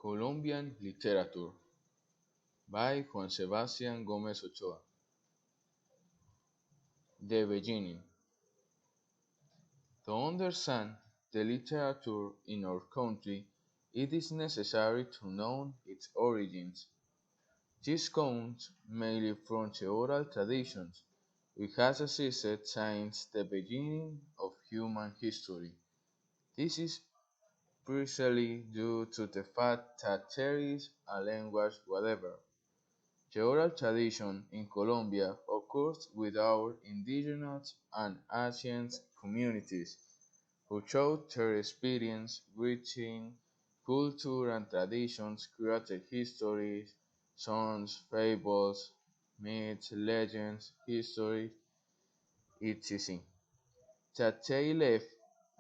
Colombian Literature by Juan Sebastian Gomez Ochoa. The Beginning. To understand the literature in our country, it is necessary to know its origins. This comes mainly from the oral traditions, which has existed since the beginning of human history. This is precisely due to the fact that there is a language whatever. The oral tradition in Colombia occurs with our indigenous and ancient communities, who through their experience, within culture and traditions, created histories, songs, fables, myths, legends, history, etc. That they left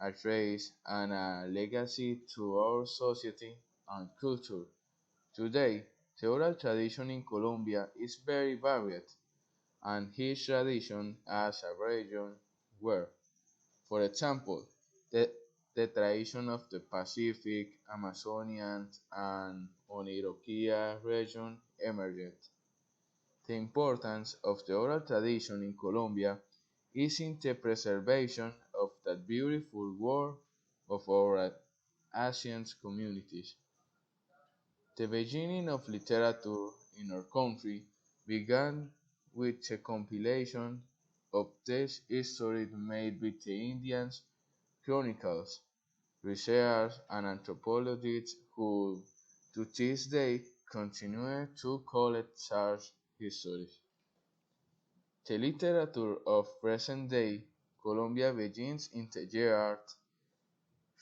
a trace and a legacy to our society and culture. Today, the oral tradition in Colombia is very varied, and each tradition has a region where, for example, the, the tradition of the Pacific, Amazonian, and Oniroquia region emerged. The importance of the oral tradition in Colombia is in the preservation of that beautiful world of our ancient communities. The beginning of literature in our country began with a compilation of text histories made by the Indian chronicles, researchers, and anthropologists who, to this day, continue to collect such histories. The literature of present-day Colombia begins in the year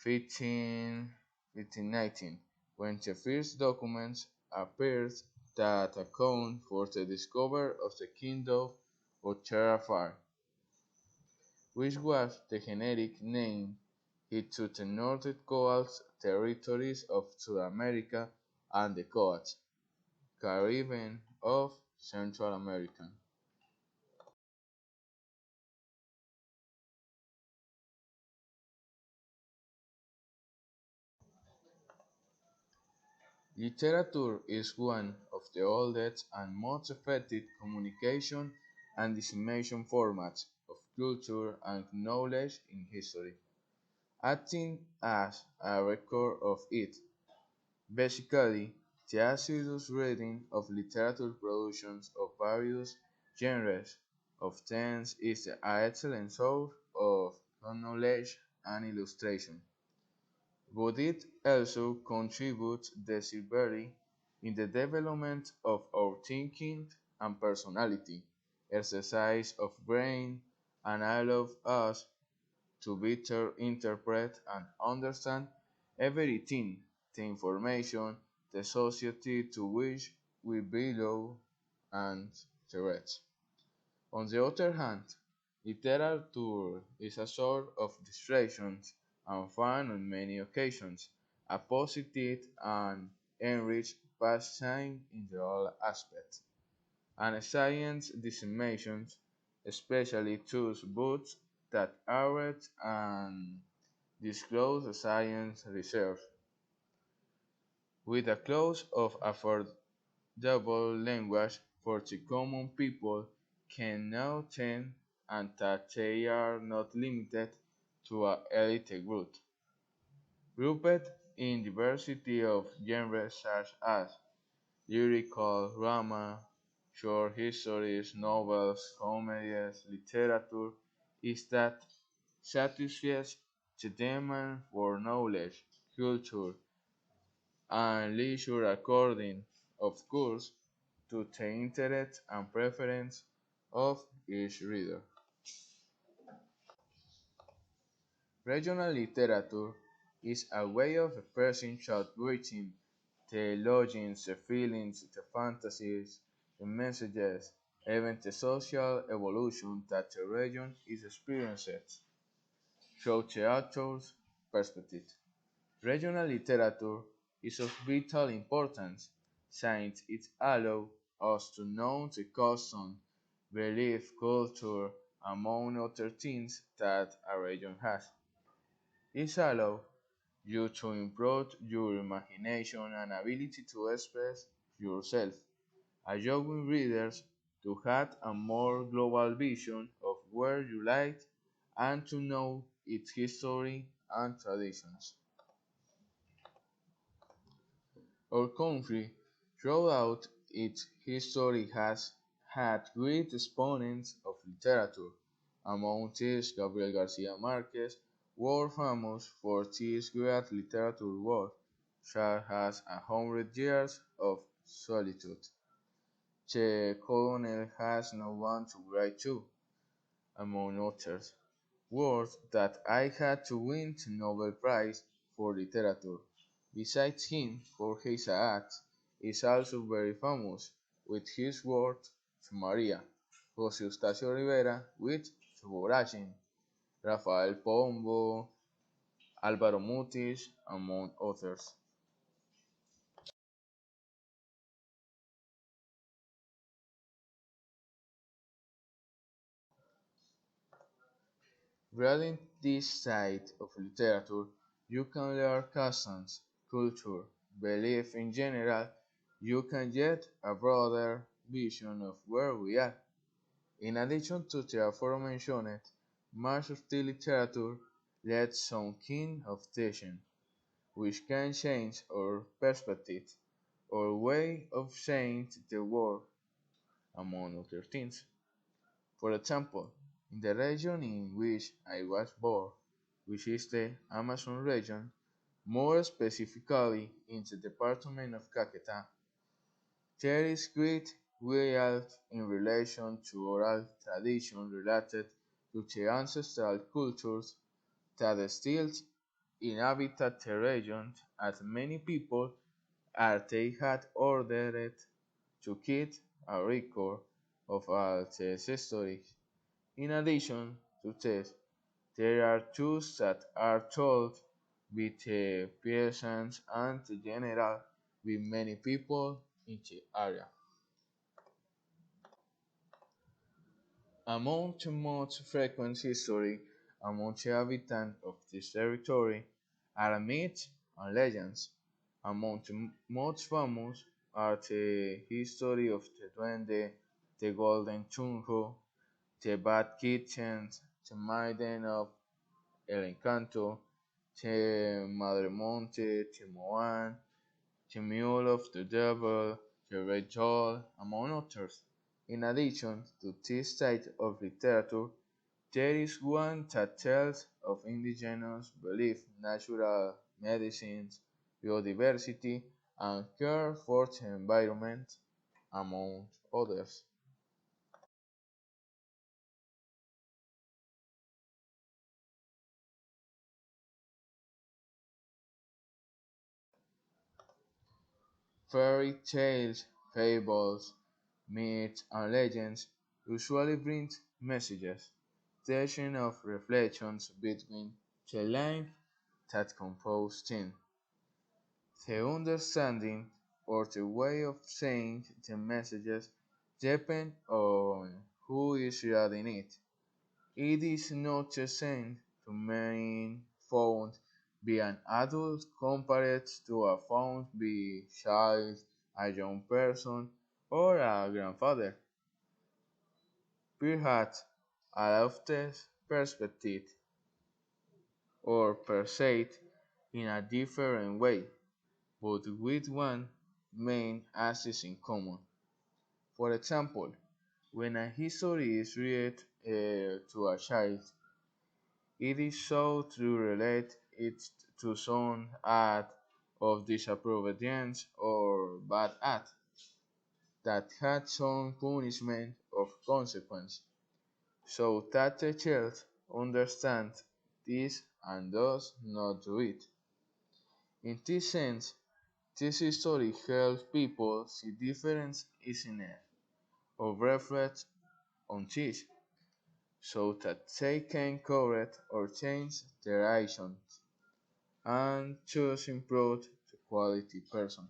1519, when the first documents appeared that account for the discovery of the kingdom of Terafar, which was the generic name given to the northern coast territories of South America and the coast Caribbean of Central America. Literature is one of the oldest and most effective communication and dissemination formats of culture and knowledge in history, acting as a record of it. Basically, the assiduous reading of literature productions of various genres of themes is an excellent source of knowledge and illustration, but it also contributes decisively in the development of our thinking and personality, exercise of brain, and allows us to better interpret and understand everything, the information, the society to which we belong, and the rest. On the other hand, literature is a source of distraction and fun on many occasions, a positive and enriched pastime in all aspects, and science disseminations, especially those books that aid and disclose science research, with a clause of affordable language for the common people can now attend, and that they are not limited to a elite group, grouped in diversity of genres such as lyrical, drama, short histories, novels, comedies, literature, is that satisfies the demand for knowledge, culture, and leisure according, of course, to the interest and preference of each reader. Regional literature is a way of expressing thought-writing, the longings, the feelings, the fantasies, the messages, even the social evolution that the region is experiencing through the author's perspective. Regional literature is of vital importance since it allows us to know the customs, belief, culture, among other things that a region has. It allows you to improve your imagination and ability to express yourself, allowing readers to have a more global vision of where you live and to know its history and traditions. Our country, throughout its history, has had great exponents of literature. Among these, Gabriel Garcia Marquez, world famous for his great literature work, such as A Hundred Years of Solitude. Che Colonel has no one to write to, among others. Words that I had to win the Nobel Prize for Literature. Besides him, Jorge Isaacs is also very famous with his work to Maria, José Eustacio Rivera with Suborachin, Rafael Pombo, Álvaro Mutis, among others. Reading this side of literature, you can learn customs, culture, belief in general. You can get a broader vision of where we are. In addition to the aforementioned, much of the literature lets some kind of teaching, which can change our perspective, our way of seeing the world, among other things. For example, in the region in which I was born, which is the Amazon region, more specifically in the department of Caquetá, there is great wealth in relation to oral tradition related to the ancestral cultures that still inhabit the region, as many people are they had ordered to keep a record of all the history. In addition to this, there are tales that are told by the peasants and the general by many people in the area. Among the most frequent history among the inhabitants of this territory are myths and legends. Among the most famous are the history of the Duende, the Golden Chunjo, the Bad Kitchen, the Maiden of El Encanto, the Madremonte, the Moan, the Mule of the Devil, the Red Doll, among others. In addition to this type of literature, there is one that tells of indigenous belief, natural medicines, biodiversity, and care for the environment, among others. Fairy tales, fables, myths, and legends usually bring messages, teaching of reflections between the lines that compose them. The understanding or the way of saying the messages depend on who is reading it. It is not the same to mean found by an adult compared to a found by a child, a young person, or a grandfather. Perhaps a lofted perspective or perceived in a different way, but with one main axis in common. For example, when a history is read to a child, it is so to relate it to some act of disobedience or bad act that had some punishment of consequence, so that the child understands this and does not do it. In this sense, this history helps people see difference in it or reflect on this, so that they can correct or change their actions and choose improve the quality person.